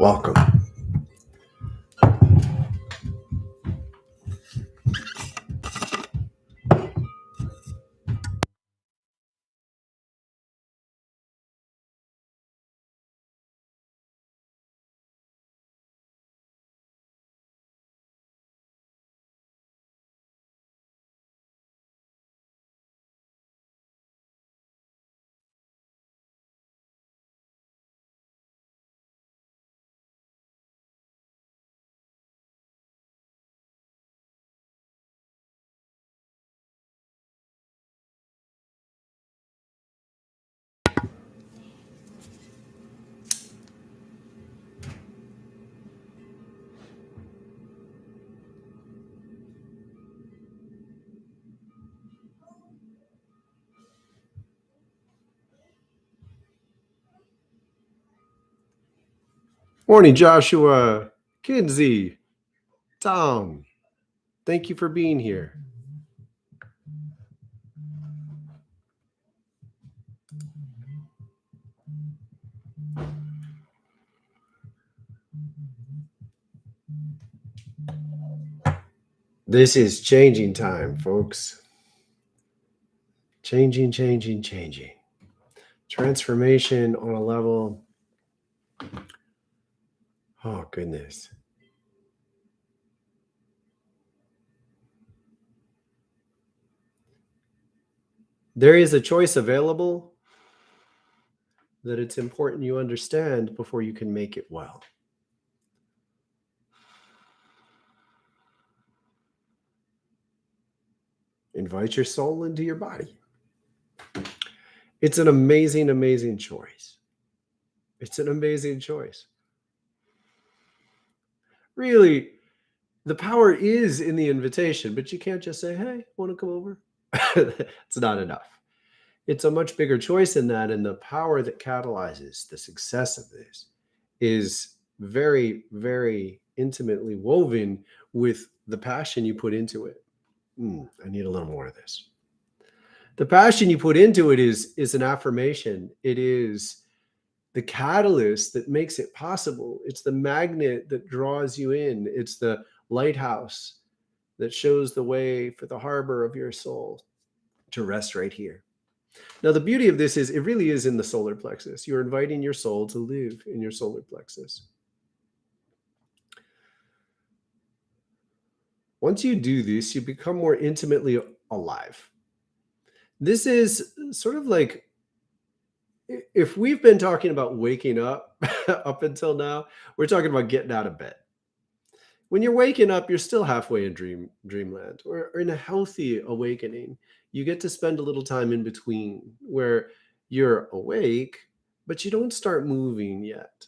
Welcome. Morning, Joshua, Kinsey, Tom. Thank you for being here. This is changing time, folks. Changing. Transformation on a level. Oh, goodness. There is a choice available that it's important you understand before you can make it well. Invite your soul into your body. It's an amazing, amazing choice. It's an amazing choice. Really, the power is in the invitation, but you can't just say, hey, want to come over? It's not enough. It's a much bigger choice in that, and the power that catalyzes the success of this is very, very intimately woven with the passion you put into it. I need a little more of this. The passion you put into it is an affirmation. It is the catalyst that makes it possible. It's the magnet that draws you in. It's the lighthouse that shows the way for the harbor of your soul to rest right here. Now, the beauty of this is it really is in the solar plexus. You're inviting your soul to live in your solar plexus. Once you do this, you become more intimately alive. This is sort of like, if we've been talking about waking up up until now, we're talking about getting out of bed. When you're waking up, you're still halfway in dreamland, or in a healthy awakening. You get to spend a little time in between where you're awake, but you don't start moving yet.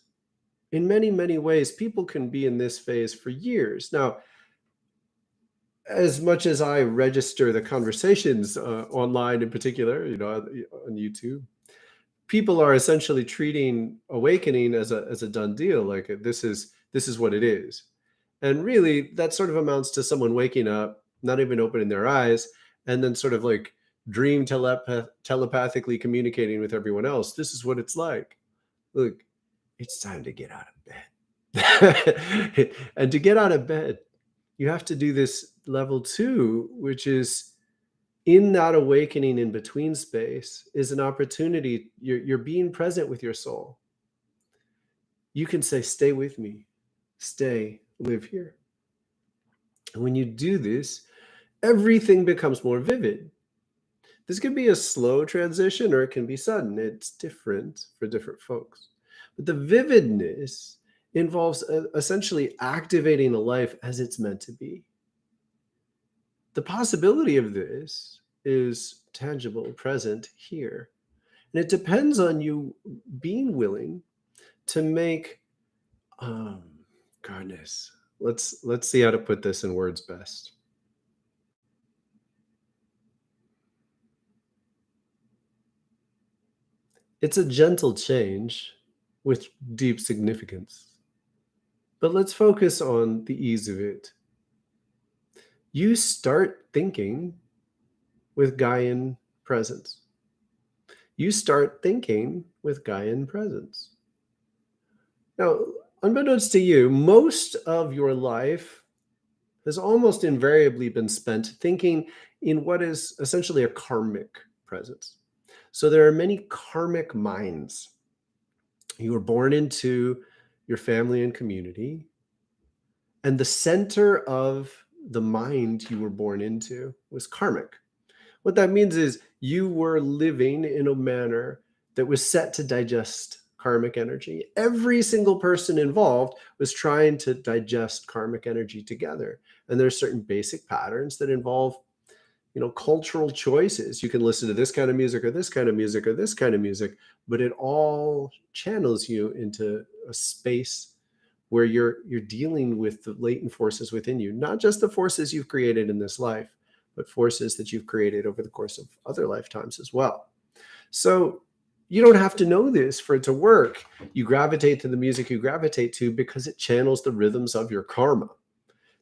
In many, many ways, people can be in this phase for years. Now, as much as I register the conversations online in particular, on YouTube, people are essentially treating awakening as a done deal. Like this is what it is. And really, that sort of amounts to someone waking up, not even opening their eyes, and then sort of like dream telepathically communicating with everyone else. This is what it's like. Look, it's time to get out of bed. And to get out of bed, you have to do this level 2, which is in that awakening in between space is an opportunity. You're being present with your soul. You can say, stay with me, stay, live here. And when you do this, everything becomes more vivid. This can be a slow transition or it can be sudden. It's different for different folks. But the vividness involves essentially activating a life as it's meant to be. The possibility of this is tangible, present here. And it depends on you being willing to make, goodness, let's see how to put this in words best. It's a gentle change with deep significance. But let's focus on the ease of it. You start thinking with Gaian presence. You start thinking with Gaian presence. Now, unbeknownst to you, most of your life has almost invariably been spent thinking in what is essentially a karmic presence. So there are many karmic minds. You were born into your family and community, and the center of the mind you were born into was karmic. What that means is you were living in a manner that was set to digest karmic energy. Every single person involved was trying to digest karmic energy together. And there's certain basic patterns that involve, cultural choices. You can listen to this kind of music or this kind of music or this kind of music, but it all channels you into a space where you're dealing with the latent forces within you, not just the forces you've created in this life, but forces that you've created over the course of other lifetimes as well. So you don't have to know this for it to work. You gravitate to the music you gravitate to because it channels the rhythms of your karma.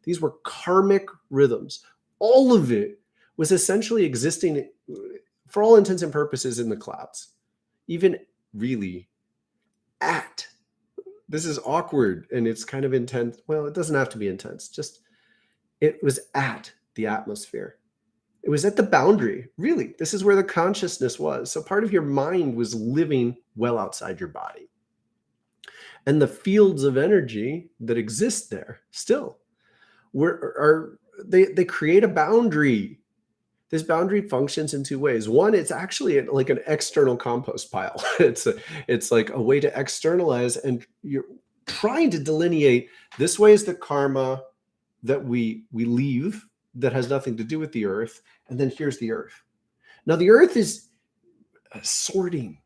These were karmic rhythms. All of it was essentially existing, for all intents and purposes, in the clouds. Even really this is awkward and it's kind of intense. Well, it doesn't have to be intense. Just it was at the atmosphere. It was at the boundary. Really, this is where the consciousness was. So part of your mind was living well outside your body. And the fields of energy that exist there still they create a boundary. This boundary functions in two ways. One, it's actually like an external compost pile. It's like a way to externalize, and you're trying to delineate this way is the karma that we leave that has nothing to do with the earth, and then here's the earth. Now the earth is sorting.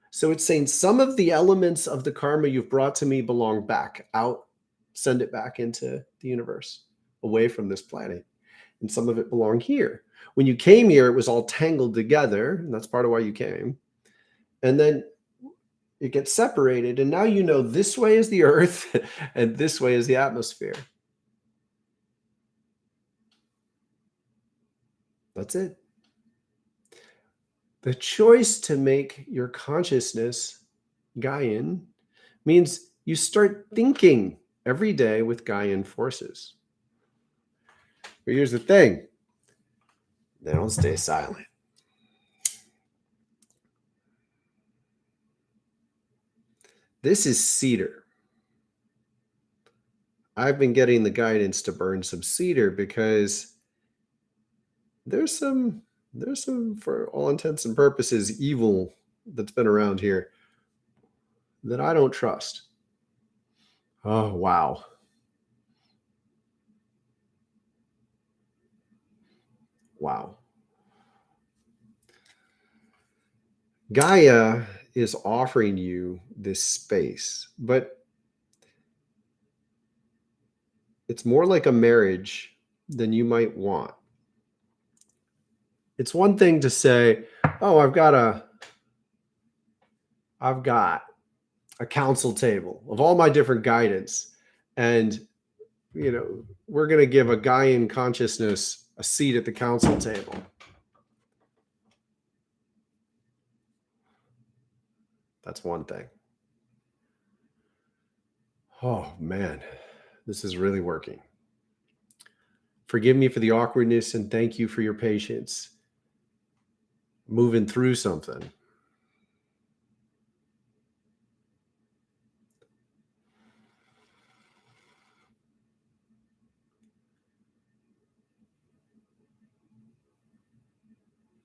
So it's saying some of the elements of the karma you've brought to me belong back out, send it back into the universe, away from this planet. And some of it belong here. When you came here, it was all tangled together, and that's part of why you came. And then it gets separated, and now you know this way is the earth and this way is the atmosphere. That's it. The choice to make your consciousness Gaian means you start thinking every day with Gaian forces. But here's the thing. They don't stay silent. This is cedar. I've been getting the guidance to burn some cedar because there's some, for all intents and purposes, evil that's been around here that I don't trust. Oh, wow. Wow. Gaia is offering you this space, but it's more like a marriage than you might want. It's one thing to say, oh, I've got a council table of all my different guidance, and we're going to give a Gaian consciousness a seat at the council table. That's one thing. Oh man, this is really working. Forgive me for the awkwardness and thank you for your patience moving through something.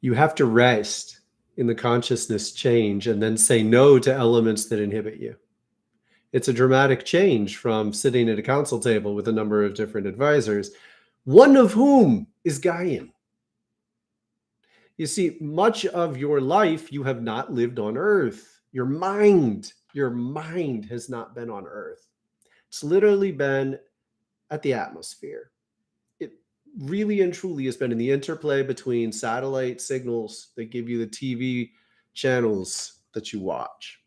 You have to rest in the consciousness change and then say no to elements that inhibit you. It's a dramatic change from sitting at a council table with a number of different advisors, one of whom is Gaian. You see, much of your life you have not lived on Earth. Your mind has not been on Earth. It's literally been at the atmosphere. It really and truly has been in the interplay between satellite signals that give you the TV channels that you watch.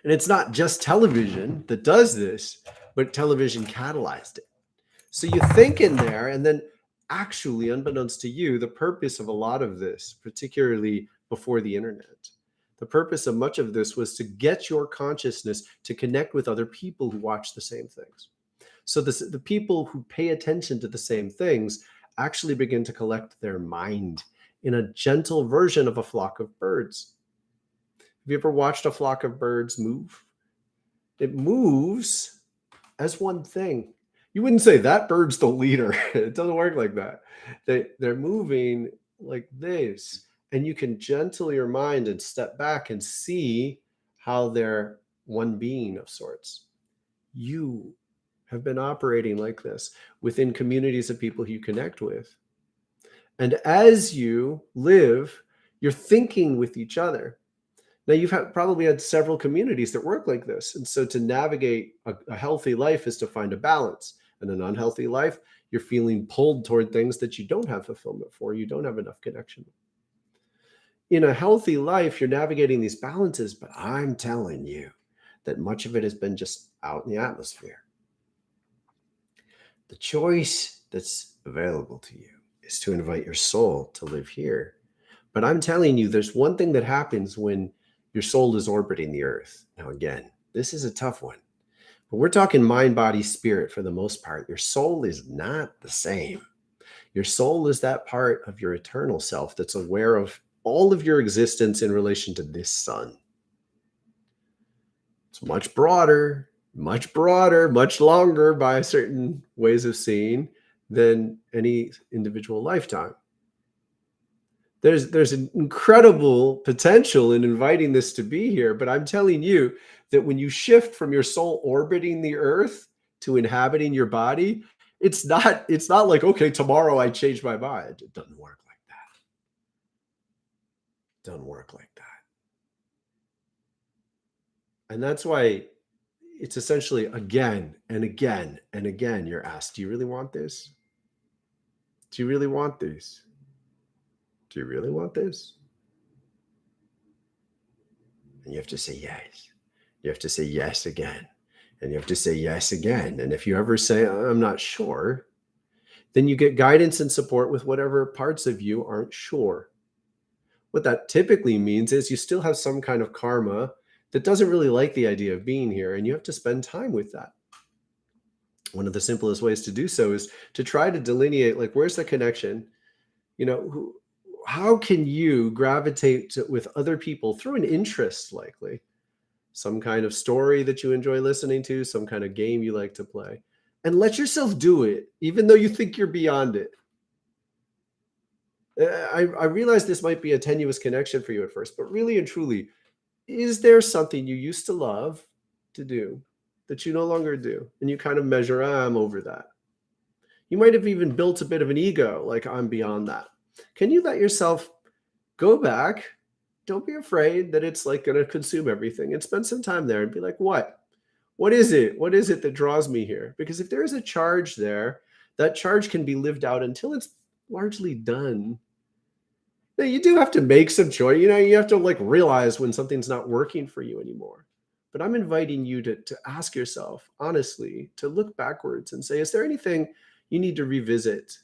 And it's not just television that does this, but television catalyzed it. So you think in there, and then actually, unbeknownst to you, the purpose of a lot of this, particularly before the internet, The purpose of much of this was to get your consciousness to connect with other people who watch the same things. So the people who pay attention to the same things actually begin to collect their mind in a gentle version of a flock of birds. Have you ever watched a flock of birds move? It moves as one thing. You wouldn't say that bird's the leader. It doesn't work like that. They're moving like this, and you can gentle your mind and step back and see how they're one being of sorts. You have been operating like this within communities of people you connect with. And as you live, you're thinking with each other. Now, you've probably had several communities that work like this. And so to navigate a healthy life is to find a balance. And an unhealthy life, you're feeling pulled toward things that you don't have fulfillment for, you don't have enough connection. In a healthy life, you're navigating these balances, but I'm telling you that much of it has been just out in the atmosphere. The choice that's available to you is to invite your soul to live here. But I'm telling you, there's one thing that happens when your soul is orbiting the earth. Now, again, this is a tough one, but we're talking mind, body, spirit for the most part. Your soul is not the same. Your soul is that part of your eternal self that's aware of all of your existence in relation to this sun. It's much broader, much longer by certain ways of seeing than any individual lifetime. There's an incredible potential in inviting this to be here, but I'm telling you that when you shift from your soul orbiting the earth to inhabiting your body, it's not like, okay, tomorrow I change my mind. It doesn't work like that. It doesn't work like that. And that's why it's essentially again and again and again, you're asked, do you really want this? Do you really want this? Do you really want this? And you have to say yes. You have to say yes again. And you have to say yes again. And if you ever say, I'm not sure, then you get guidance and support with whatever parts of you aren't sure. What that typically means is you still have some kind of karma that doesn't really like the idea of being here, and you have to spend time with that. One of the simplest ways to do so is to try to delineate, like, where's the connection? How can you gravitate with other people through an interest, likely some kind of story that you enjoy listening to, some kind of game you like to play, and let yourself do it, even though you think you're beyond it. I realize this might be a tenuous connection for you at first, but really and truly, is there something you used to love to do that you no longer do? And you kind of measure, I'm over that. You might have even built a bit of an ego, like I'm beyond that. Can you let yourself go back? Don't be afraid that it's like going to consume everything, and spend some time there and be like, what? What is it? What is it that draws me here? Because if there is a charge there, that charge can be lived out until it's largely done. Now, you do have to make some choice. You have to realize when something's not working for you anymore. But I'm inviting you to ask yourself, honestly, to look backwards and say, is there anything you need to revisit?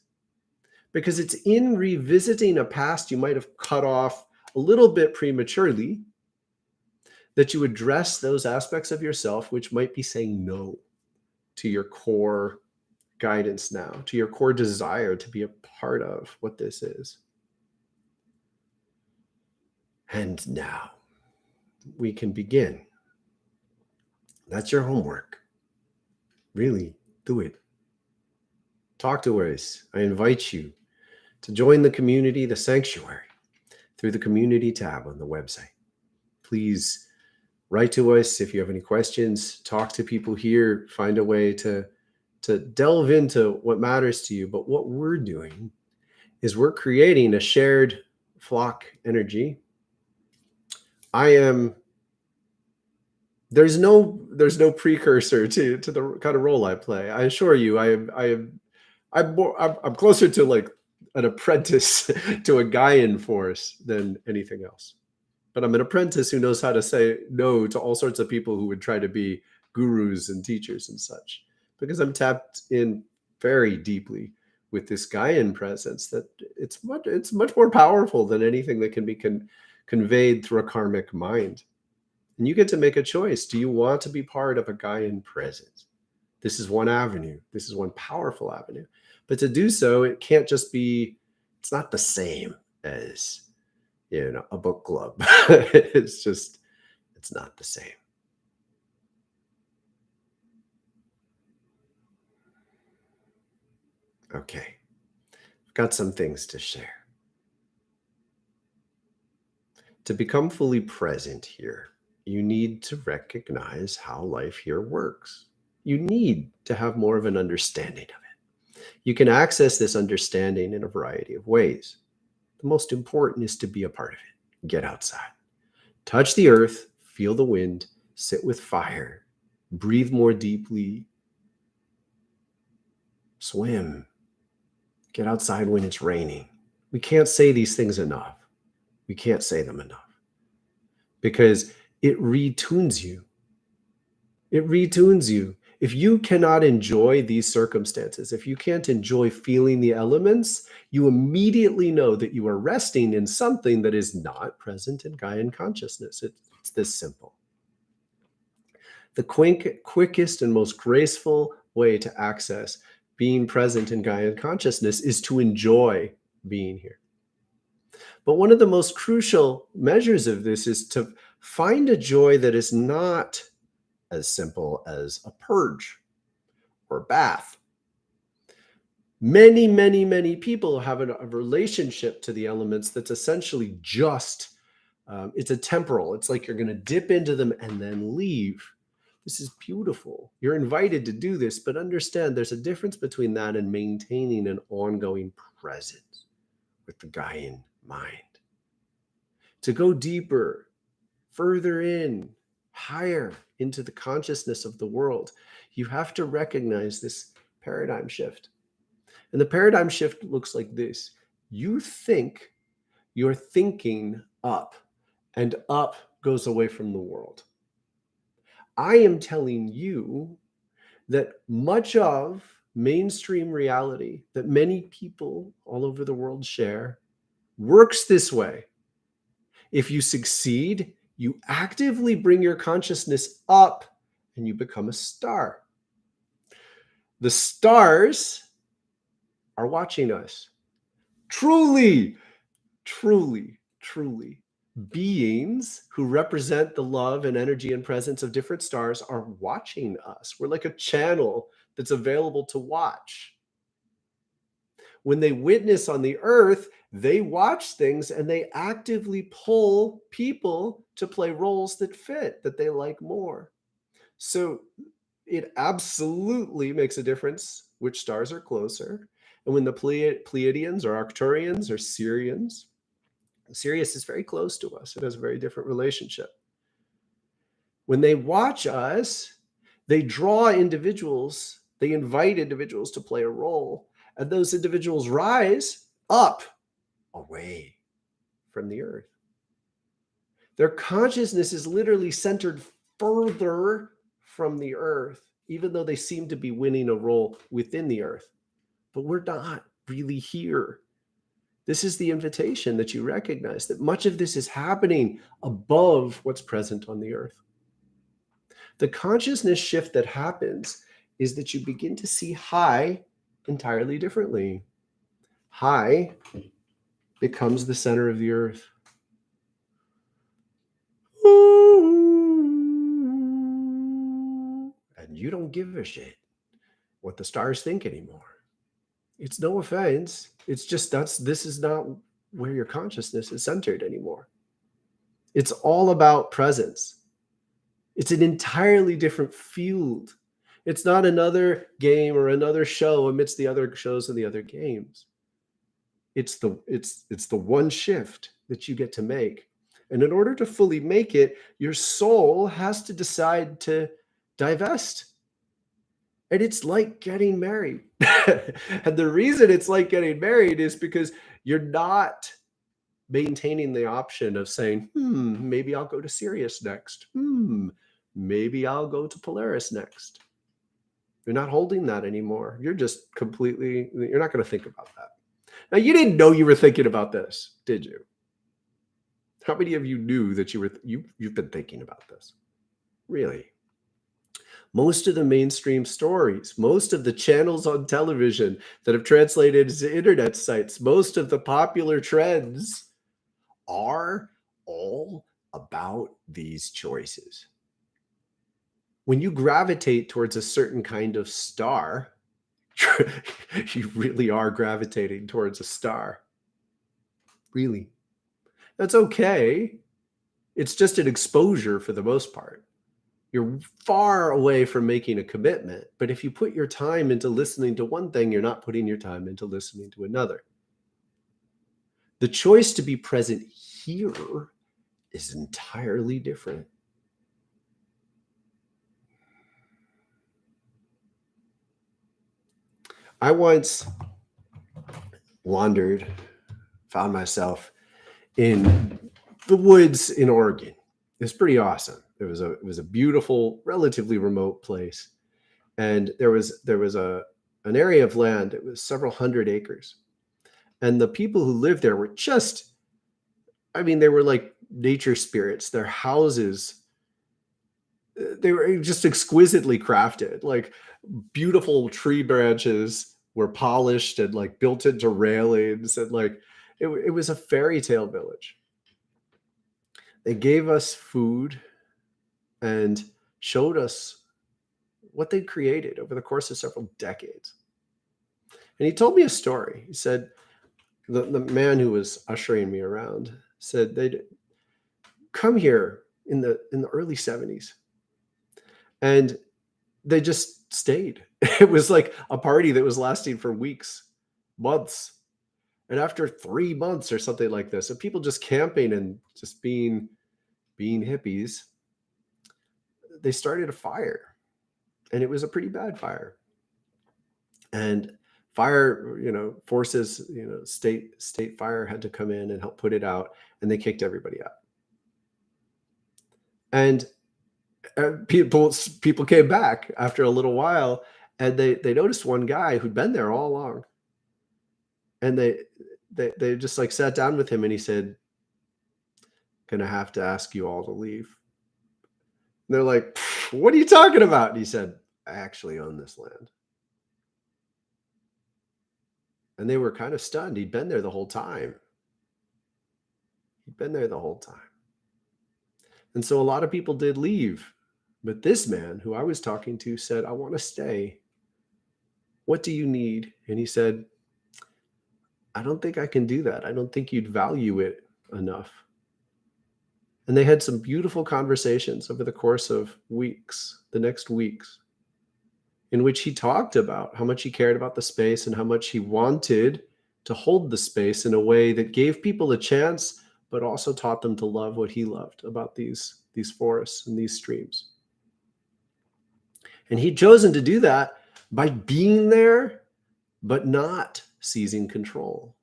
Because it's in revisiting a past you might have cut off a little bit prematurely that you address those aspects of yourself which might be saying no to your core guidance now, to your core desire to be a part of what this is. And now we can begin. That's your homework. Really, do it. Talk to us. I invite you to join the community, the sanctuary, through the community tab on the website. Please write to us if you have any questions. Talk to people here. Find a way to delve into what matters to you. But what we're doing is we're creating a shared flock energy. There's no precursor to the kind of role I play. I assure you, I'm closer to like an apprentice to a Gaian force than anything else. But I'm an apprentice who knows how to say no to all sorts of people who would try to be gurus and teachers and such, because I'm tapped in very deeply with this Gaian presence that it's much more powerful than anything that can be conveyed through a karmic mind. And you get to make a choice. Do you want to be part of a Gaian presence? This is one avenue. This is one powerful avenue. But to do so, it can't just be, it's not the same as, a book club. It's not the same. Okay. I've got some things to share. To become fully present here, you need to recognize how life here works. You need to have more of an understanding of it. You can access this understanding in a variety of ways. The most important is to be a part of it. Get outside. Touch the earth, feel the wind, sit with fire, breathe more deeply, swim. Get outside when it's raining. We can't say these things enough. We can't say them enough because it retunes you. It retunes you. If you cannot enjoy these circumstances, if you can't enjoy feeling the elements, you immediately know that you are resting in something that is not present in Gaian consciousness. It's this simple. The quickest and most graceful way to access being present in Gaian consciousness is to enjoy being here. But one of the most crucial measures of this is to find a joy that is not as simple as a purge or a bath. Many, many, many people have a relationship to the elements that's essentially just, it's a temporal. It's like you're going to dip into them and then leave. This is beautiful. You're invited to do this, but understand there's a difference between that and maintaining an ongoing presence with the Gaian mind. To go deeper, further in, higher into the consciousness of the world, you have to recognize this paradigm shift. And the paradigm shift looks like this. You think you're thinking up, and up goes away from the world. I am telling you that much of mainstream reality that many people all over the world share works this way. If you succeed, you actively bring your consciousness up and you become a star. The stars are watching us. Truly, truly, truly. Beings who represent the love and energy and presence of different stars are watching us. We're like a channel that's available to watch. When they witness on the earth, they watch things and they actively pull people to play roles that fit, that they like more. So it absolutely makes a difference which stars are closer. And when the Pleiadians or Arcturians or Sirians, Sirius is very close to us. It has a very different relationship. When they watch us, they draw individuals, they invite individuals to play a role, and those individuals rise up away from the earth. Their consciousness is literally centered further from the earth, even though they seem to be winning a role within the earth. But we're not really here. This is the invitation that you recognize that much of this is happening above what's present on the earth. The consciousness shift that happens is that you begin to see high entirely differently. High becomes the center of the earth. And you don't give a shit what the stars think anymore. It's no offense. It's just this is not where your consciousness is centered anymore. It's all about presence. It's an entirely different field. It's not another game or another show amidst the other shows and the other games. It's the one shift that you get to make. And in order to fully make it, your soul has to decide to divest. And it's like getting married. And the reason it's like getting married is because you're not maintaining the option of saying, maybe I'll go to Sirius next. Maybe I'll go to Polaris next. You're not holding that anymore. You're just completely, you're not going to think about that. Now, you didn't know you were thinking about this, did you? How many of you knew that you've been thinking about this? Really? Most of the mainstream stories, most of the channels on television that have translated into internet sites, most of the popular trends are all about these choices. When you gravitate towards a certain kind of star, you really are gravitating towards a star. Really. That's okay. It's just an exposure for the most part. You're far away from making a commitment. But if you put your time into listening to one thing, you're not putting your time into listening to another. The choice to be present here is entirely different. I once found myself in the woods in Oregon. It was pretty awesome. It was a beautiful, relatively remote place. And there was an area of land. It was several hundred acres. And the people who lived there were just, they were like nature spirits. Their houses, they were just exquisitely crafted. Like beautiful tree branches were polished and like built into railings, and like it was a fairy tale village. They gave us food and showed us what they'd created over the course of several decades. And he told me a story. He said, the man who was ushering me around said they'd come here in the early 70s, and they just stayed. It was like a party that was lasting for weeks, months. And after 3 months or something like this, of people just camping and just being hippies, they started a fire. And it was a pretty bad fire. And fire, forces, state fire had to come in and help put it out, and they kicked everybody out. And people came back after a little while, and they noticed one guy who'd been there all along. And they just like sat down with him, and he said, "Gonna have to ask you all to leave." And they're like, "What are you talking about?" And he said, "I actually own this land." And they were kind of stunned. He'd been there the whole time. And so a lot of people did leave. But this man who I was talking to said, "I want to stay. What do you need?" And he said, "I don't think I can do that. I don't think you'd value it enough." And they had some beautiful conversations over the course of the next weeks, in which he talked about how much he cared about the space and how much he wanted to hold the space in a way that gave people a chance, but also taught them to love what he loved about these forests and these streams. And he'd chosen to do that by being there, but not seizing control.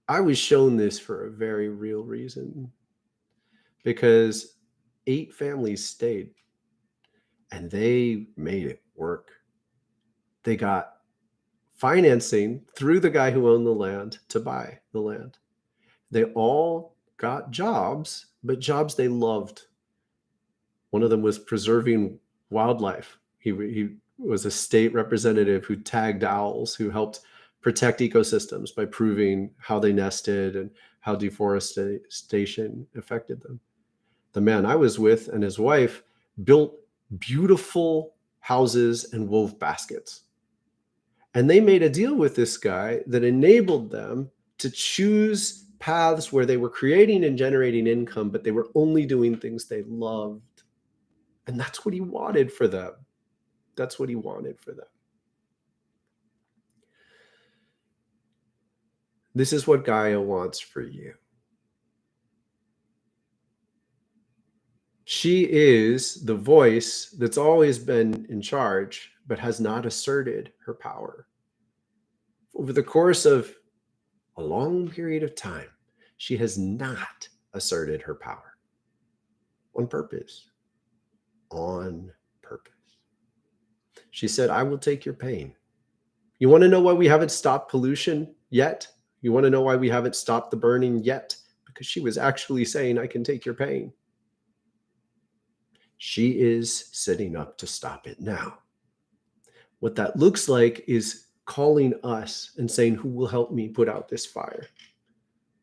I was shown this for a very real reason, because 8 families stayed, and they made it work. They got financing through the guy who owned the land to buy the land. They all got jobs, but jobs they loved. One of them was preserving wildlife. He was a state representative who tagged owls, who helped protect ecosystems by proving how they nested and how deforestation affected them. The man I was with and his wife built beautiful houses and wove baskets. And they made a deal with this guy that enabled them to choose paths where they were creating and generating income, but they were only doing things they loved. And that's what he wanted for them. This is what Gaia wants for you. She is the voice that's always been in charge, but has not asserted her power. Over the course of a long period of time, she has not asserted her power. On purpose. She said, "I will take your pain. You want to know why we haven't stopped pollution yet? You want to know why we haven't stopped the burning yet? Because she was actually saying, I can take your pain. She is setting up to stop it now. What that looks like is calling us and saying, who will help me put out this fire?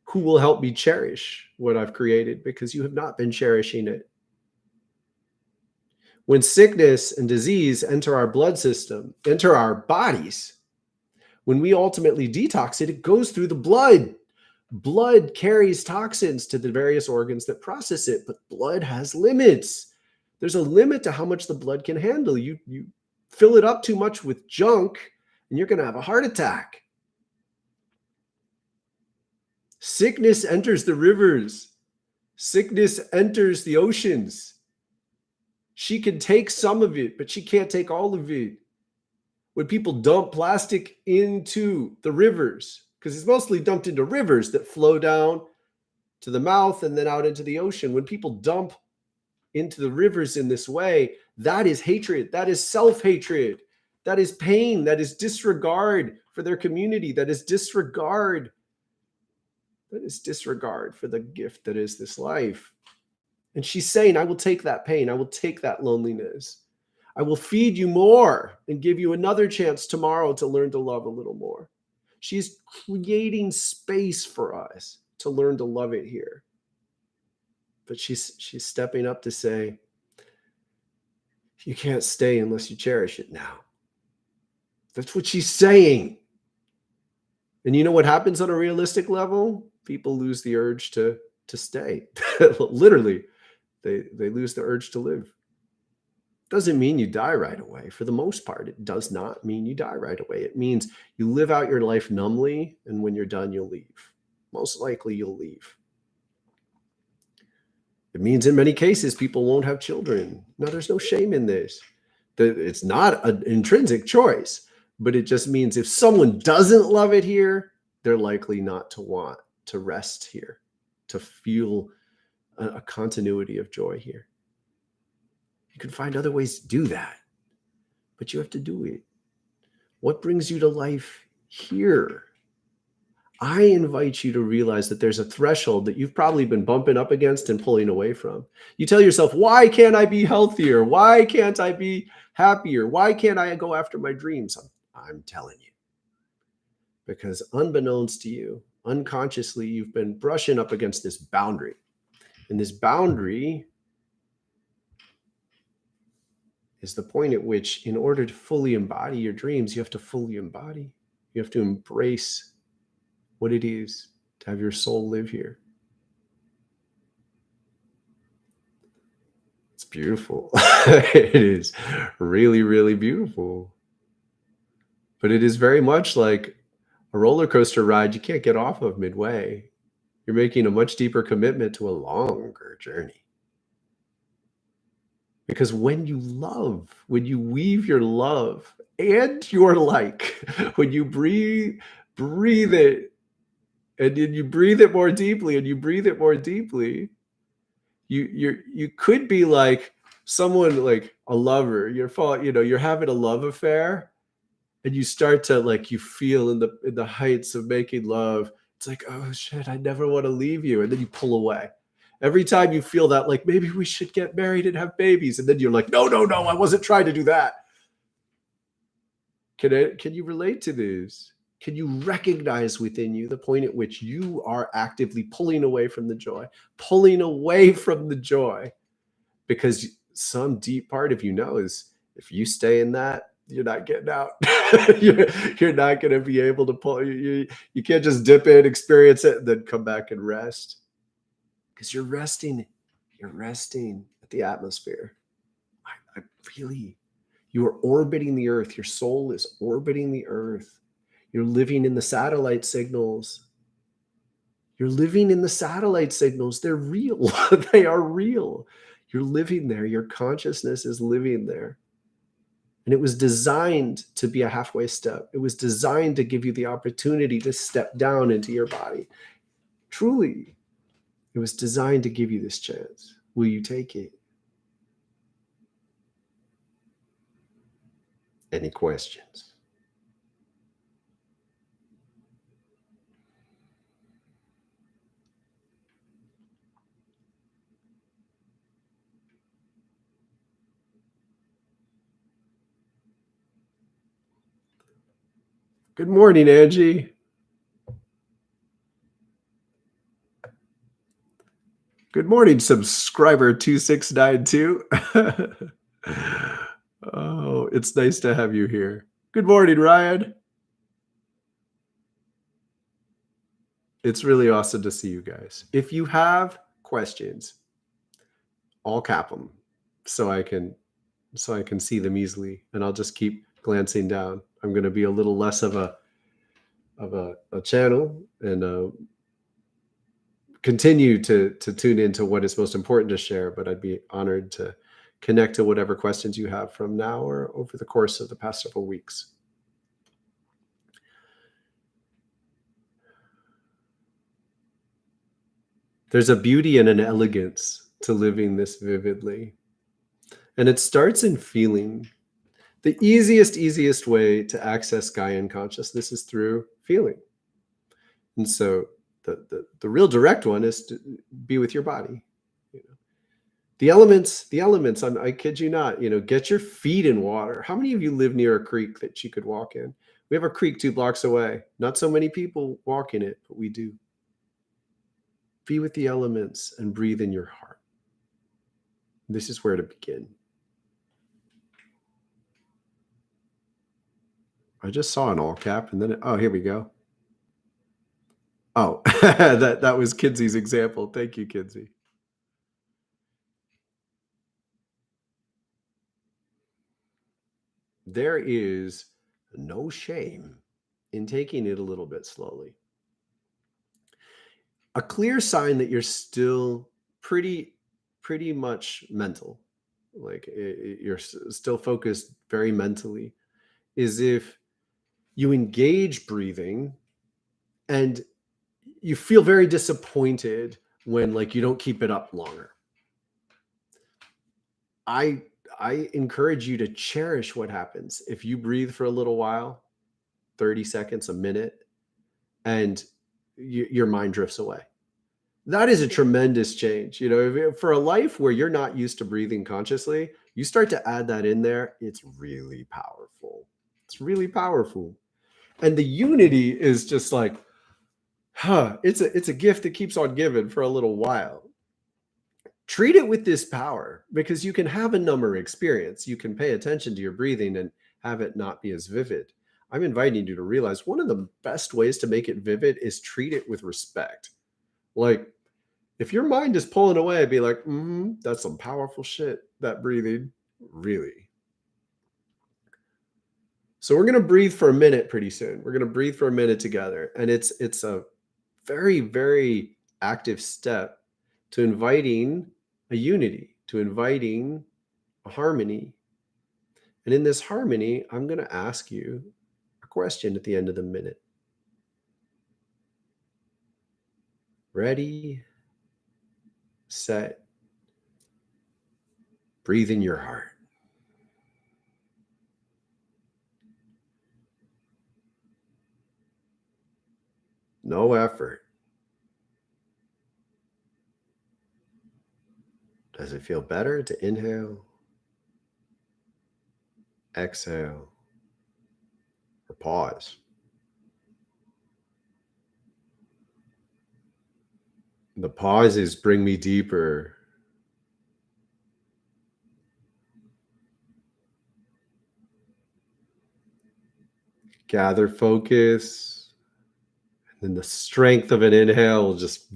Who will help me cherish what I've created? Because you have not been cherishing it. When sickness and disease enter our blood system, enter our bodies, when we ultimately detox it, it goes through the blood. Blood carries toxins to the various organs that process it, but blood has limits. There's a limit to how much the blood can handle. You fill it up too much with junk, and you're going to have a heart attack. Sickness enters the rivers. Sickness enters the oceans. She can take some of it, but she can't take all of it. When people dump plastic into the rivers, because it's mostly dumped into rivers that flow down to the mouth and then out into the ocean. When people dump into the rivers in this way, that is hatred. That is self-hatred. That is pain. That is disregard for their community. That is disregard. That is disregard for the gift that is this life. And she's saying, I will take that pain. I will take that loneliness. I will feed you more and give you another chance tomorrow to learn to love a little more. She's creating space for us to learn to love it here. But she's stepping up to say, you can't stay unless you cherish it now. That's what she's saying. And you know what happens on a realistic level? People lose the urge to stay. Literally, they lose the urge to live. Doesn't mean you die right away. For the most part, it does not mean you die right away. It means you live out your life numbly, and when you're done, you'll leave. Most likely, you'll leave. It means in many cases, people won't have children. Now, there's no shame in this. It's not an intrinsic choice, but it just means if someone doesn't love it here, they're likely not to want to rest here, to feel a continuity of joy here. You can find other ways to do that, but you have to do it. What brings you to life here? I invite you to realize that there's a threshold that you've probably been bumping up against and pulling away from. You tell yourself, why can't I be healthier? Why can't I be happier? Why can't I go after my dreams? I'm telling you. Because unbeknownst to you, unconsciously, you've been brushing up against this boundary. And this boundary is the point at which, in order to fully embody your dreams, you have to fully embody. You have to embrace what it is to have your soul live here. It's beautiful. It is really, really beautiful. But it is very much like a roller coaster ride you can't get off of midway. You're making a much deeper commitment to a longer journey. Because when you love, when you weave your love and your like, when you breathe it, and then you breathe it more deeply, and you breathe it more deeply, you could be like someone, like a lover. You're having a love affair, and you start to, like, you feel in the heights of making love. It's like, oh shit, I never want to leave you, and then you pull away. Every time you feel that, like, maybe we should get married and have babies, and then you're like, no, I wasn't trying to do that. Can you relate to this? Can you recognize within you the point at which you are actively pulling away from the joy, because some deep part of you knows if you stay in that, you're not getting out. You're not going to be able to pull. You can't just dip in, experience it, and then come back and rest. Because you're resting at the atmosphere. You are orbiting the earth. Your soul is orbiting the earth. You're living in the satellite signals. They're real. They are real. You're living there. Your consciousness is living there. And it was designed to be a halfway step. It was designed to give you the opportunity to step down into your body. Truly. It was designed to give you this chance. Will you take it? Any questions? Good morning, Angie. Good morning, subscriber 2692. Oh, it's nice to have you here. Good morning, Ryan. It's really awesome to see you guys. If you have questions, I'll cap them so I can see them easily, and I'll just keep glancing down. I'm going to be a little less of a channel and continue to tune into what is most important to share, but I'd be honored to connect to whatever questions you have from now or over the course of the past several weeks. There's a beauty and an elegance to living this vividly. And it starts in feeling. The easiest way to access Gaian consciousness is through feeling. And so the real direct one is to be with your body. The elements, I kid you not, get your feet in water. How many of you live near a creek that you could walk in? We have a creek 2 blocks away. Not so many people walk in it, but we do. Be with the elements and breathe in your heart. This is where to begin. I just saw an all cap and then, oh, here we go. Oh, that was Kinsey's example. Thank you, Kinsey. There is no shame in taking it a little bit slowly. A clear sign that you're still pretty much mental, like you're still focused very mentally, is if you engage breathing and you feel very disappointed when like you don't keep it up longer. I encourage you to cherish what happens if you breathe for a little while, 30 seconds, a minute, and your mind drifts away. That is a tremendous change. For a life where you're not used to breathing consciously, you start to add that in there. It's really powerful. It's really powerful. And the unity is just like, it's a gift that keeps on giving for a little while. Treat it with this power because you can have a number experience. You can pay attention to your breathing and have it not be as vivid. I'm inviting you to realize one of the best ways to make it vivid is treat it with respect. Like, if your mind is pulling away, be like, that's some powerful shit, that breathing, really. So we're going to breathe for a minute pretty soon. We're going to breathe for a minute together. And it's a very, very active step to inviting a unity, to inviting a harmony. And in this harmony, I'm going to ask you a question at the end of the minute. Ready, set, breathe in your heart. No effort. Does it feel better to inhale, exhale, or pause? The pauses bring me deeper. Gather focus. And then the strength of an inhale will just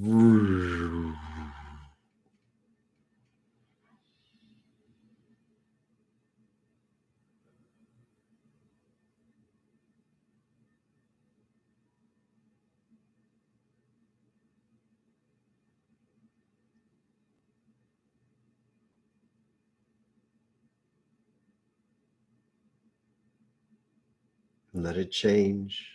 let it change.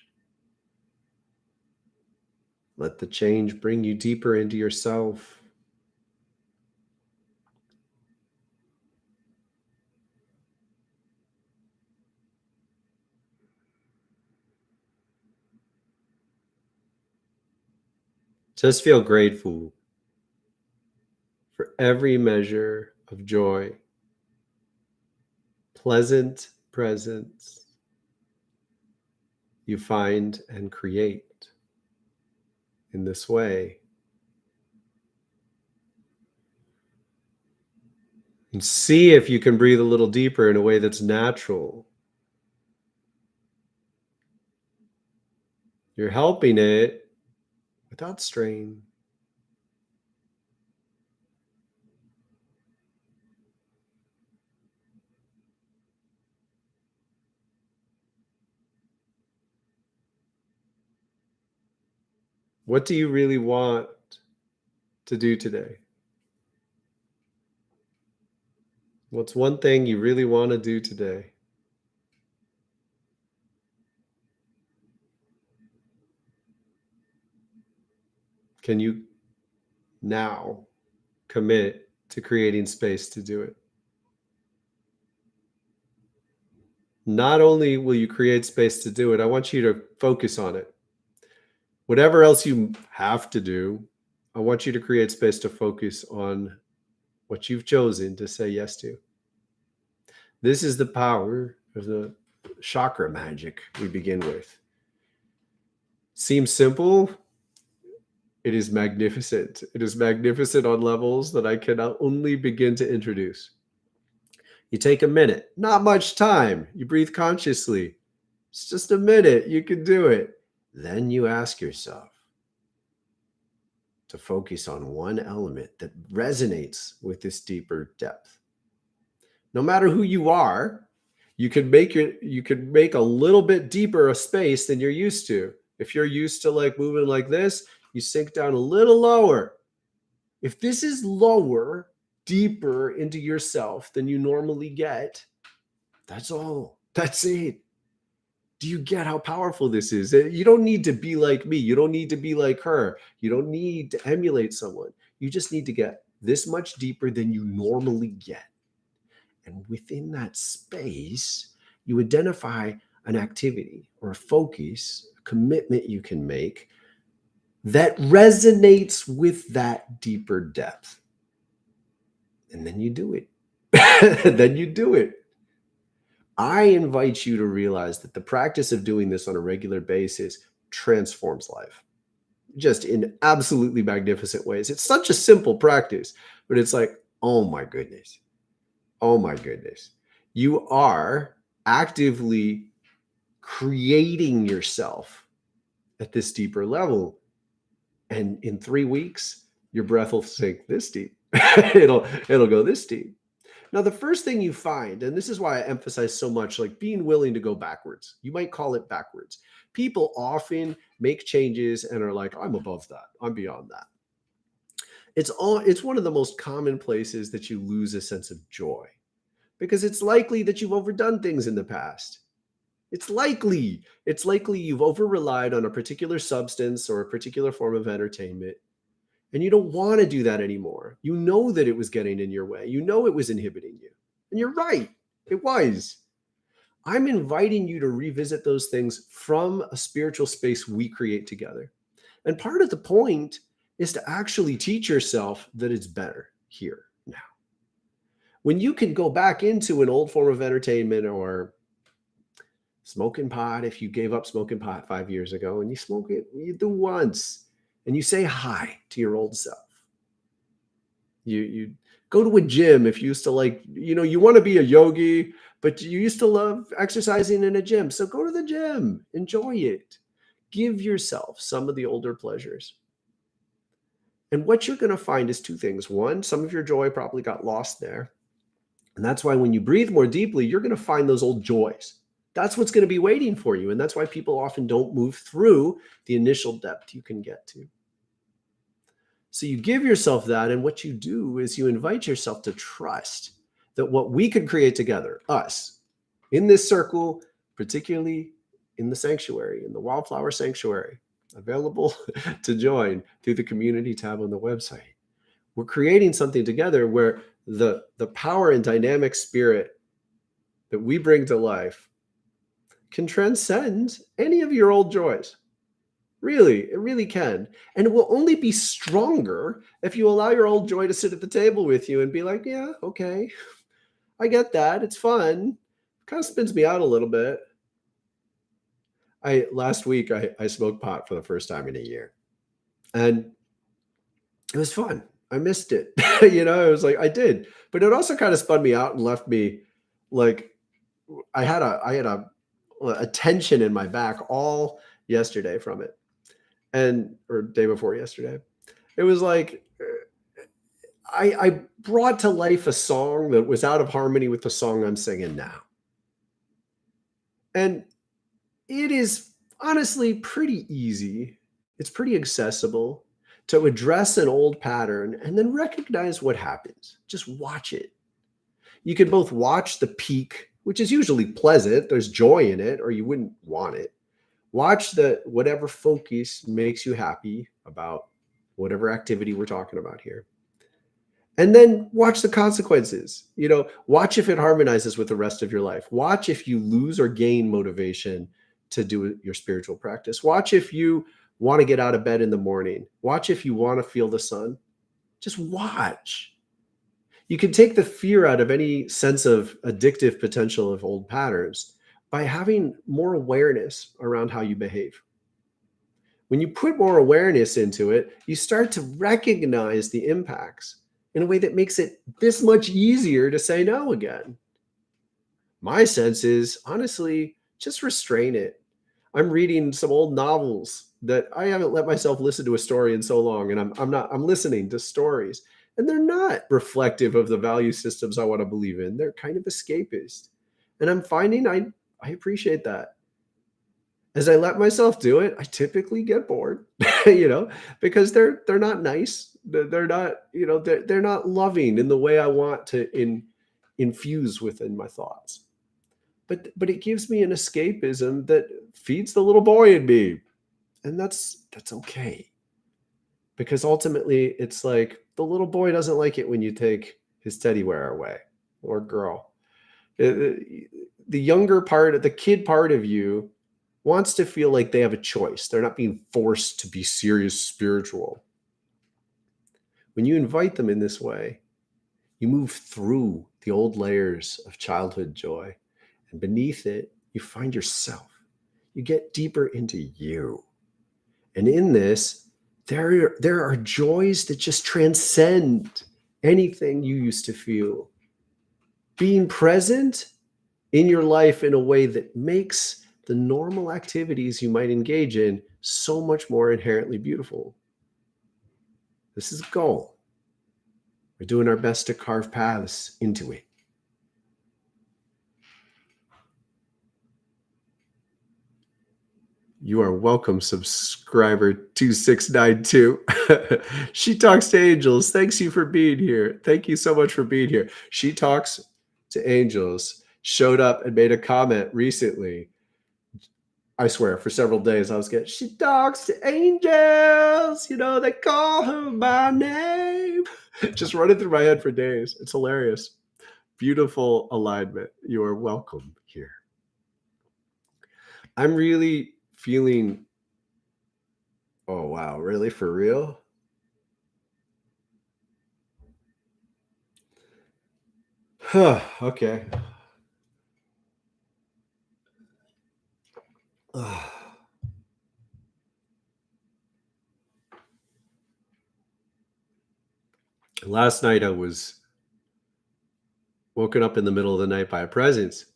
Let the change bring you deeper into yourself. Just feel grateful for every measure of joy, pleasant presence you find and create in this way. And see if you can breathe a little deeper in a way that's natural. You're helping it without strain. What do you really want to do today? What's one thing you really want to do today? Can you now commit to creating space to do it? Not only will you create space to do it, I want you to focus on it. Whatever else you have to do, I want you to create space to focus on what you've chosen to say yes to. This is the power of the chakra magic we begin with. Seems simple. It is magnificent. It is magnificent on levels that I cannot only begin to introduce. You take a minute, not much time. You breathe consciously. It's just a minute. You can do it. Then you ask yourself to focus on one element that resonates with this deeper depth. No matter who you are, you can make a little bit deeper a space than you're used to. If you're used to like moving like this, you sink down a little lower. If this is lower, deeper into yourself than you normally get, that's all. That's it. Do you get how powerful this is? You don't need to be like me. You don't need to be like her. You don't need to emulate someone. You just need to get this much deeper than you normally get. And within that space, you identify an activity or a focus, a commitment you can make that resonates with that deeper depth. And then you do it. Then you do it. I invite you to realize that the practice of doing this on a regular basis transforms life, just in absolutely magnificent ways. It's such a simple practice, but it's like, oh my goodness. Oh my goodness. You are actively creating yourself at this deeper level. And in 3 weeks, your breath will sink this deep. It'll go this deep. Now, the first thing you find, and this is why I emphasize so much, like being willing to go backwards. You might call it backwards. People often make changes and are like, I'm above that. I'm beyond that. It's one of the most common places that you lose a sense of joy, because it's likely that you've overdone things in the past. It's likely you've over-relied on a particular substance or a particular form of entertainment, and you don't want to do that anymore. You know that it was getting in your way. You know it was inhibiting you. And you're right. It was. I'm inviting you to revisit those things from a spiritual space we create together. And part of the point is to actually teach yourself that it's better here now. When you can go back into an old form of entertainment, or smoking pot, if you gave up smoking pot 5 years ago and you smoke it, you do once, and you say hi to your old self. You go to a gym if you used to like, you want to be a yogi, but you used to love exercising in a gym. So go to the gym, enjoy it. Give yourself some of the older pleasures. And what you're going to find is two things. One, some of your joy probably got lost there. And that's why when you breathe more deeply, you're going to find those old joys. That's what's going to be waiting for you. And that's why people often don't move through the initial depth you can get to. So you give yourself that. And what you do is you invite yourself to trust that what we could create together, us, in this circle, particularly in the sanctuary, in the Wildflower Sanctuary, available to join through the community tab on the website. We're creating something together where the power and dynamic spirit that we bring to life can transcend any of your old joys. Really, it really can. And it will only be stronger if you allow your old joy to sit at the table with you and be like, yeah, okay, I get that. It's fun. Kind of spins me out a little bit. Last week I smoked pot for the first time in a year, and it was fun. I missed it. You know, it was like I did, but it also kind of spun me out and left me like I had a tension in my back all yesterday from it, and or day before yesterday. It was like I brought to life a song that was out of harmony with the song I'm singing now, and it is honestly pretty easy. It's pretty accessible to address an old pattern and then recognize what happens. Just watch it. You can both watch the peak, which is usually pleasant, there's joy in it, or you wouldn't want it. Watch the whatever focus makes you happy about whatever activity we're talking about here. And then watch the consequences. You know, watch if it harmonizes with the rest of your life. Watch if you lose or gain motivation to do your spiritual practice. Watch if you want to get out of bed in the morning. Watch if you want to feel the sun. Just watch. You can take the fear out of any sense of addictive potential of old patterns by having more awareness around how you behave. When you put more awareness into it, you start to recognize the impacts in a way that makes it this much easier to say no again. My sense is, honestly, just restrain it. I'm reading some old novels that I haven't let myself listen to a story in so long, and I'm listening to stories, and they're not reflective of the value systems I want to believe in. They're kind of escapist. And I'm finding I appreciate that. As I let myself do it, I typically get bored, you know, because they're not nice. They're not, you know, they're not loving in the way I want to infuse within my thoughts. But it gives me an escapism that feeds the little boy in me, and that's okay, because ultimately it's like the little boy doesn't like it when you take his teddy bear away, or girl. The younger part, the kid part of you wants to feel like they have a choice. They're not being forced to be serious spiritual. When you invite them in this way, you move through the old layers of childhood joy, and beneath it, you find yourself. You get deeper into you. And in this, there are joys that just transcend anything you used to feel. Being present in your life in a way that makes the normal activities you might engage in so much more inherently beautiful. This is a goal. We're doing our best to carve paths into it. You are welcome, subscriber 2692. She talks to angels. Thanks you for being here. Thank you so much for being here. She talks to angels showed up and made a comment recently. I swear, for several days I was getting, she talks to angels, you know, they call her by name. Just running through my head for days. It's hilarious. Beautiful alignment. You are welcome here. I'm really feeling, oh wow, really, for real? Okay. Last night I was woken up in the middle of the night by a presence.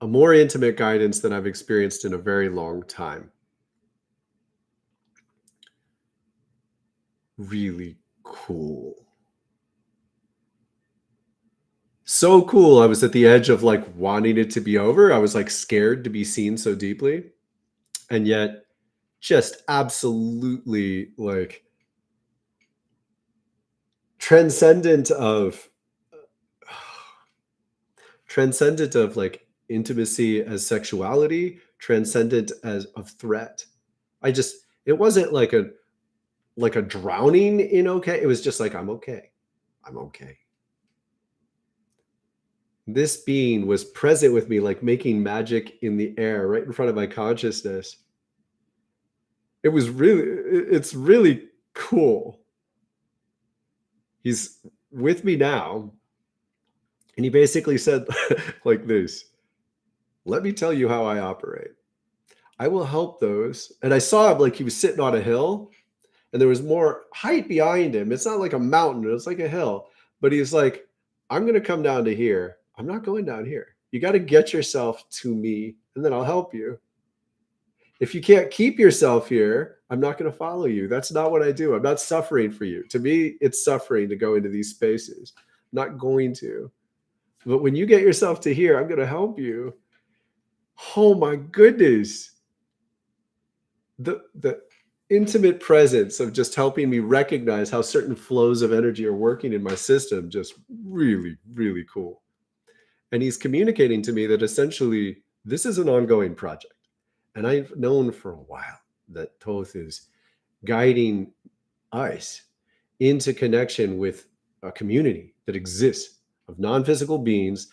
A more intimate guidance than I've experienced in a very long time. Really cool. So cool. I was at the edge of like wanting it to be over. I was like scared to be seen so deeply. And yet just absolutely like transcendent of like intimacy as sexuality, transcendent as of threat. It wasn't like a drowning in okay. It was just like, I'm okay. I'm okay. This being was present with me, like making magic in the air right in front of my consciousness. It's really cool. He's with me now. And he basically said like this. Let me tell you how I operate. I will help those. And I saw him like he was sitting on a hill and there was more height behind him. It's not like a mountain, it's like a hill. But he's like, I'm going to come down to here. I'm not going down here. You got to get yourself to me and then I'll help you. If you can't keep yourself here, I'm not going to follow you. That's not what I do. I'm not suffering for you. To me, it's suffering to go into these spaces. I'm not going to. But when you get yourself to here, I'm going to help you. Oh my goodness. The intimate presence of just helping me recognize how certain flows of energy are working in my system, just really, really cool. And he's communicating to me that essentially this is an ongoing project. And I've known for a while that Thoth is guiding us into connection with a community that exists of non-physical beings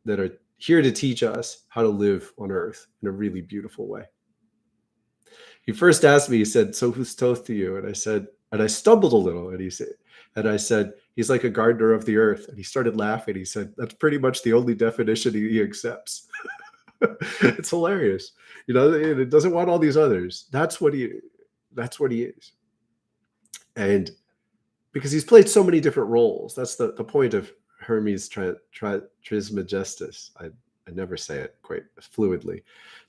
that are here to teach us how to live on Earth in a really beautiful way. He first asked me, he said, so who's Thoth to you? And I said, and I stumbled a little, and I said, he's like a gardener of the earth. And he started laughing. He said, that's pretty much the only definition he accepts. It's hilarious. You know, it doesn't want all these others. That's what he is. And because he's played so many different roles, that's the point of Hermes Trismegistus. I never say it quite fluidly.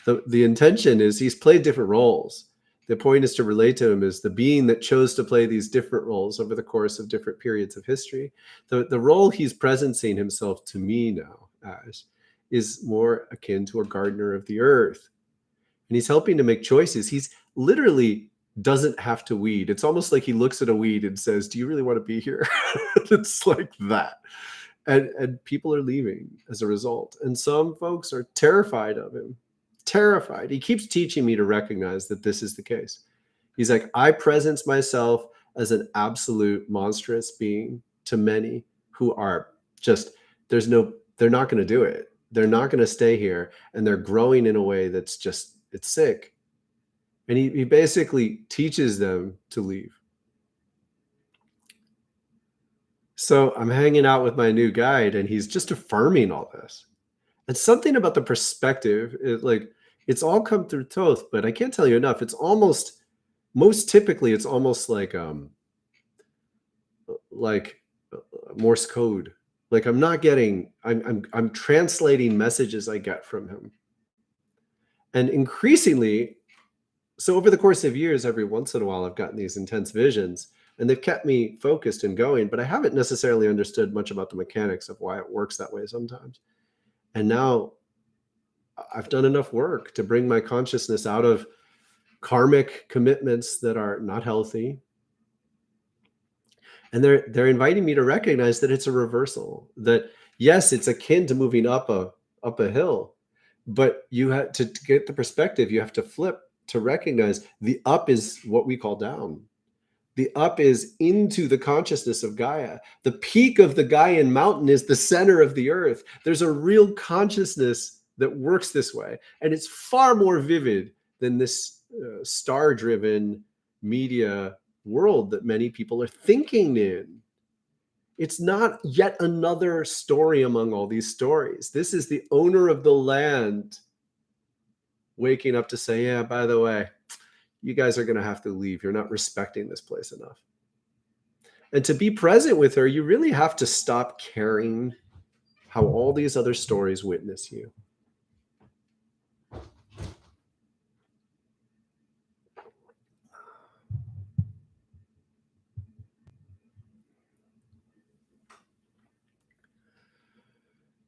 The intention is he's played different roles. The point is to relate to him as the being that chose to play these different roles over the course of different periods of history. The role he's presencing himself to me now as is more akin to a gardener of the earth. And he's helping to make choices. He's literally doesn't have to weed. It's almost like he looks at a weed and says, do you really want to be here? It's like that. And people are leaving as a result. And some folks are terrified of him. Terrified. He keeps teaching me to recognize that this is the case. He's like, I presence myself as an absolute monstrous being to many who are just, they're not going to do it. They're not going to stay here. And they're growing in a way that's just, it's sick. And he basically teaches them to leave. So I'm hanging out with my new guide and he's just affirming all this. And something about the perspective, it's all come through Thoth, but I can't tell you enough. It's almost, most typically, it's almost like Morse code. Like I'm translating messages I get from him. And increasingly, so over the course of years, every once in a while, I've gotten these intense visions and they've kept me focused and going, but I haven't necessarily understood much about the mechanics of why it works that way sometimes. And now I've done enough work to bring my consciousness out of karmic commitments that are not healthy. And they're inviting me to recognize that it's a reversal, that yes, it's akin to moving up a hill, but you have to get the perspective, you have to flip to recognize the up is what we call down. The up is into the consciousness of Gaia. The peak of the Gaian mountain is the center of the earth. There's a real consciousness that works this way. And it's far more vivid than this star-driven media world that many people are thinking in. It's not yet another story among all these stories. This is the owner of the land waking up to say, yeah, by the way, you guys are going to have to leave. You're not respecting this place enough. And to be present with her, you really have to stop caring how all these other stories witness you.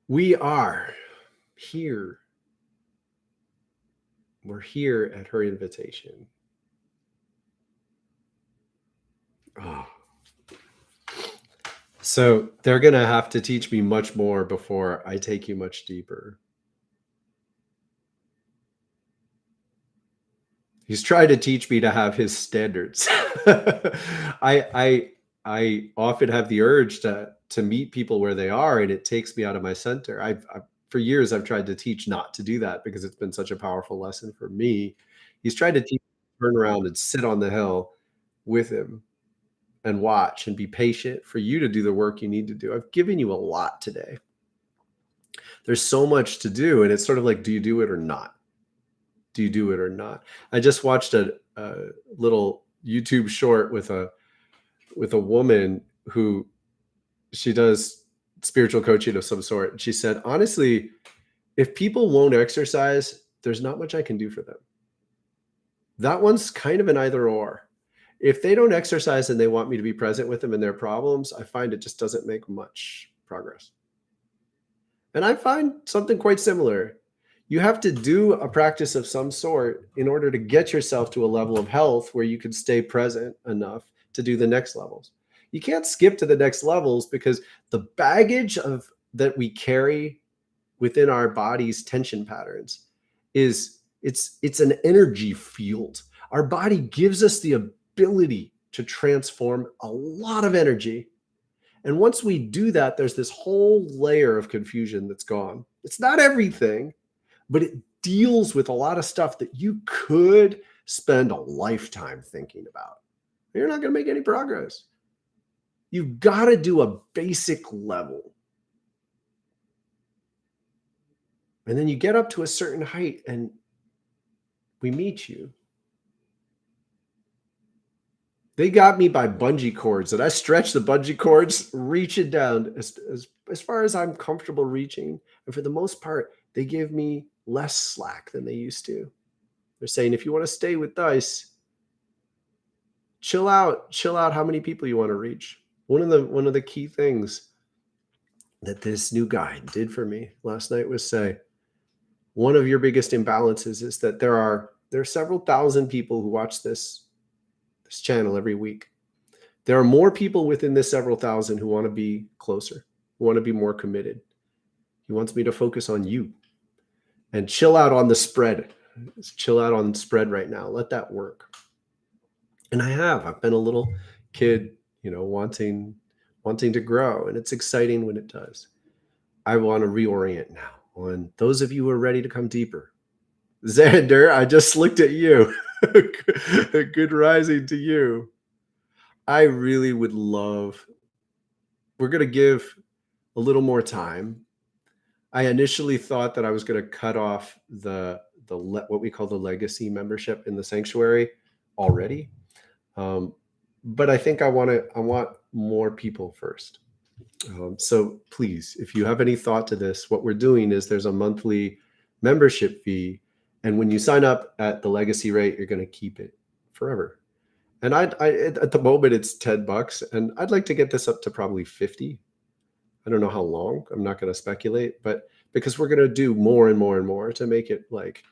We are here. We're here at her invitation. Oh. So they're going to have to teach me much more before I take you much deeper. He's trying to teach me to have his standards. I often have the urge to meet people where they are, and it takes me out of my center. For years, I've tried to teach not to do that because it's been such a powerful lesson for me. He's tried to teach me to turn around and sit on the hill with him and watch and be patient for you to do the work you need to do. I've given you a lot today. There's so much to do, and it's sort of like, do you do it or not? Do you do it or not? I just watched a little YouTube short with a woman who, she does spiritual coaching of some sort. She said, honestly, if people won't exercise, there's not much I can do for them. That one's kind of an either or. If they don't exercise and they want me to be present with them and their problems, I find it just doesn't make much progress. And I find something quite similar. You have to do a practice of some sort in order to get yourself to a level of health where you can stay present enough to do the next levels. You can't skip to the next levels because the baggage of that we carry within our body's tension patterns is it's an energy field. Our body gives us the ability to transform a lot of energy. And once we do that, there's this whole layer of confusion that's gone. It's not everything, but it deals with a lot of stuff that you could spend a lifetime thinking about. You're not going to make any progress. You've got to do a basic level. And then you get up to a certain height and we meet you. They got me by bungee cords, and I stretched the bungee cords, reaching down as far as I'm comfortable reaching. And for the most part, they give me less slack than they used to. They're saying, if you want to stay with dice, chill out how many people you want to reach. One of the key things that this new guide did for me last night was say, one of your biggest imbalances is that there are several thousand people who watch this channel every week. There are more people within this several thousand who want to be closer, who want to be more committed. He wants me to focus on you and chill out on the spread. Chill out on the spread right now. Let that work. And I've been a little kid, wanting to grow, and it's exciting when it does. I want to reorient now on those of you who are ready to come deeper. Xander, I just looked at you. Good rising to you. I really would love, we're going to give a little more time. I initially thought that I was going to cut off the what we call the legacy membership in the sanctuary already. But I think I want more people first. So please, if you have any thought to this, what we're doing is there's a monthly membership fee. And when you sign up at the legacy rate, you're going to keep it forever. And I at the moment it's $10, and I'd like to get this up to probably 50. I don't know how long. I'm not going to speculate, but because we're going to do more and more and more to make it like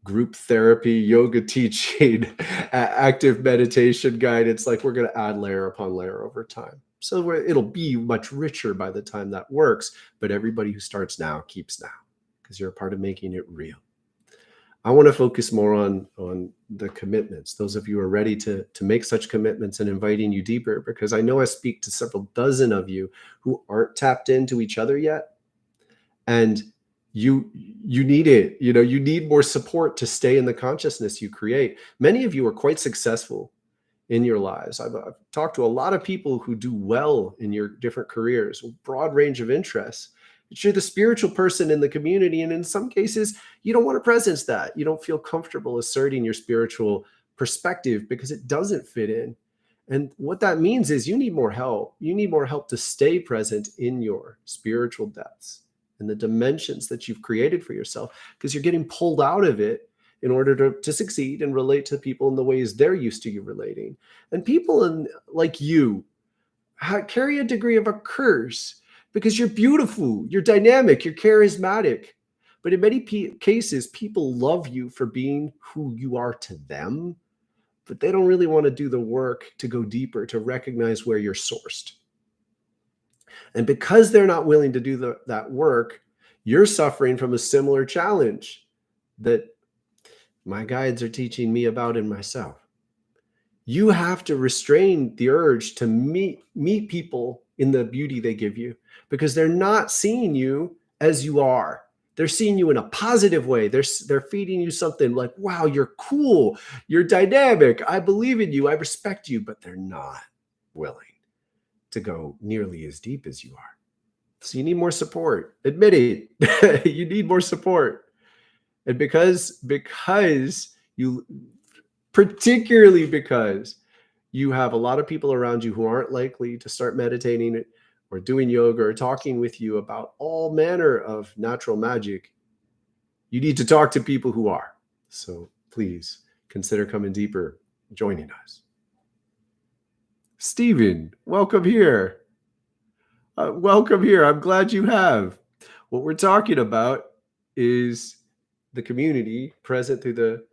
group therapy, yoga teaching, active meditation guidance. Like we're going to add layer upon layer over time. So it'll be much richer by the time that works. But everybody who starts now keeps now because you're a part of making it real. I want to focus more on the commitments. Those of you who are ready to make such commitments and inviting you deeper, because I know I speak to several dozen of you who aren't tapped into each other yet. And you need it. You need more support to stay in the consciousness you create. Many of you are quite successful in your lives. I've talked to a lot of people who do well in your different careers, a broad range of interests. But you're the spiritual person in the community. And in some cases, you don't want to presence that. You don't feel comfortable asserting your spiritual perspective because it doesn't fit in. And what that means is you need more help. You need more help to stay present in your spiritual depths and the dimensions that you've created for yourself, because you're getting pulled out of it in order to succeed and relate to people in the ways they're used to you relating. And people like you carry a degree of a curse because you're beautiful, you're dynamic, you're charismatic. But in many cases, people love you for being who you are to them, but they don't really want to do the work to go deeper, to recognize where you're sourced. And because they're not willing to do that work, you're suffering from a similar challenge that my guides are teaching me about in myself. You have to restrain the urge to meet people in the beauty they give you, because they're not seeing you as you are. They're seeing you in a positive way. They're feeding you something like, wow, you're cool, you're dynamic, I believe in you, I respect you, but they're not willing to go nearly as deep as you are. So you need more support. Admit it. You need more support. And because you, particularly because you have a lot of people around you who aren't likely to start meditating or doing yoga or talking with you about all manner of natural magic, you need to talk to people who are. So please consider coming deeper, joining us. Stephen, welcome here. Welcome here. I'm glad you have. What we're talking about is the community present through the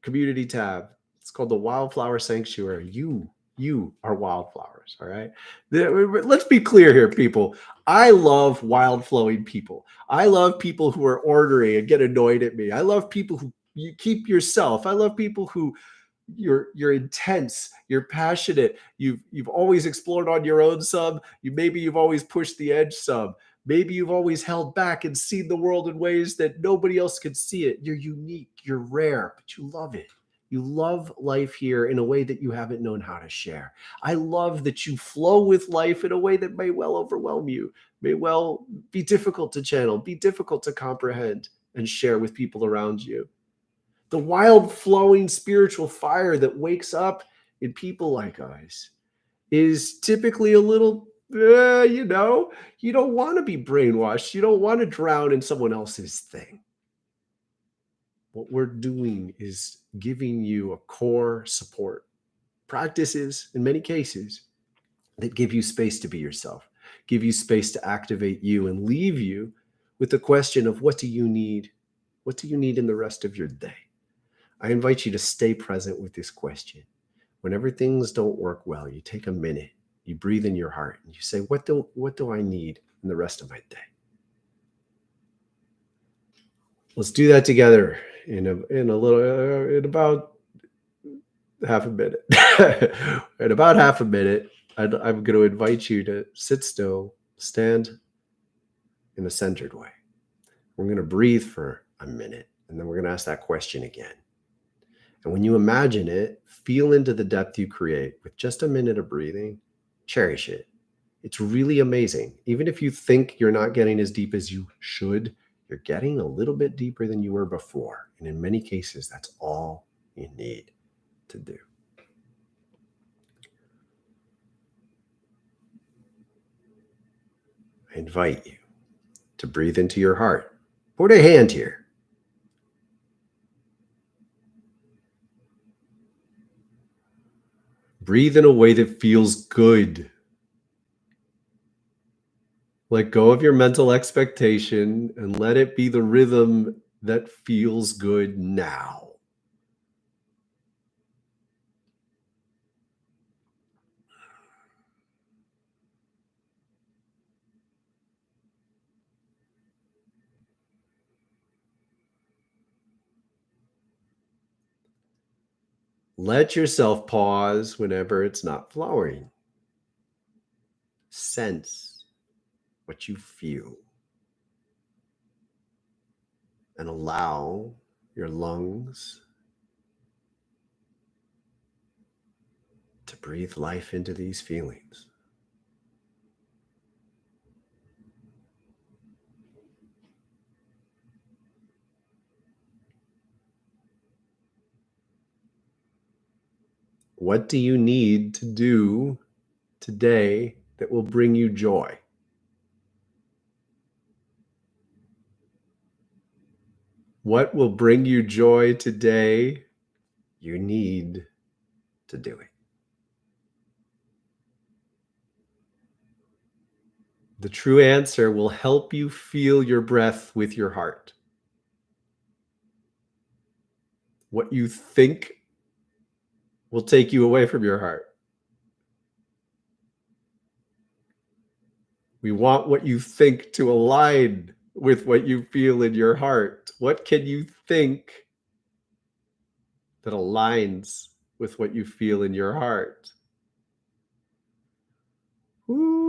community tab. It's called the Wildflower Sanctuary. You are wildflowers, all right? Let's be clear here, people. I love wild flowing people. I love people who are ornery and get annoyed at me. I love people who you keep yourself. I love people who you're intense, you're passionate, you've always explored on your own some, maybe you've always pushed the edge some, maybe you've always held back and seen the world in ways that nobody else could see it. You're unique, you're rare, but you love it. You love life here in a way that you haven't known how to share. I love that you flow with life in a way that may well overwhelm you, may well be difficult to channel, be difficult to comprehend and share with people around you. The wild flowing spiritual fire that wakes up in people like us is typically a little, you don't want to be brainwashed. You don't want to drown in someone else's thing. What we're doing is giving you a core support practices, in many cases, that give you space to be yourself, give you space to activate you and leave you with the question of what do you need? What do you need in the rest of your day? I invite you to stay present with this question. Whenever things don't work well, you take a minute, you breathe in your heart, and you say, what do I need in the rest of my day? Let's do that together in about half a minute. In about half a minute, I'm going to invite you to sit still, stand in a centered way. We're going to breathe for a minute, and then we're going to ask that question again. And when you imagine it, feel into the depth you create with just a minute of breathing. Cherish it. It's really amazing. Even if you think you're not getting as deep as you should, you're getting a little bit deeper than you were before. And in many cases, that's all you need to do. I invite you to breathe into your heart. Put a hand here. Breathe in a way that feels good. Let go of your mental expectation and let it be the rhythm that feels good now. Let yourself pause whenever it's not flowing. Sense what you feel and allow your lungs to breathe life into these feelings. What do you need to do today that will bring you joy? What will bring you joy today? You need to do it. The true answer will help you feel your breath with your heart. What you think will take you away from your heart. We want what you think to align with what you feel in your heart. What can you think that aligns with what you feel in your heart? Ooh.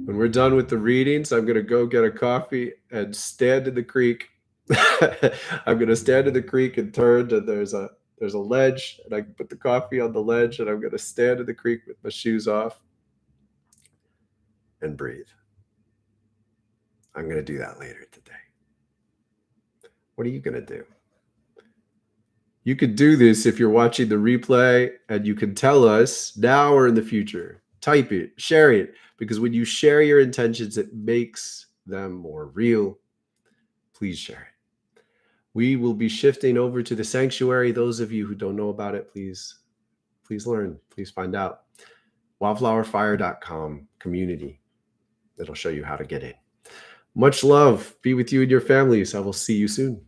When we're done with the readings, I'm going to go get a coffee and stand in the creek. I'm going to stand in the creek and turn to there's a There's a ledge, and I can put the coffee on the ledge, and I'm going to stand in the creek with my shoes off and breathe. I'm going to do that later today. What are you going to do? You could do this if you're watching the replay, and you can tell us now or in the future. Type it, share it, because when you share your intentions, it makes them more real. Please share it. We will be shifting over to the sanctuary. Those of you who don't know about it, please learn, please find out. Wildflowerfire.com community. It'll show you how to get in. Much love be with you and your families. I will see you soon.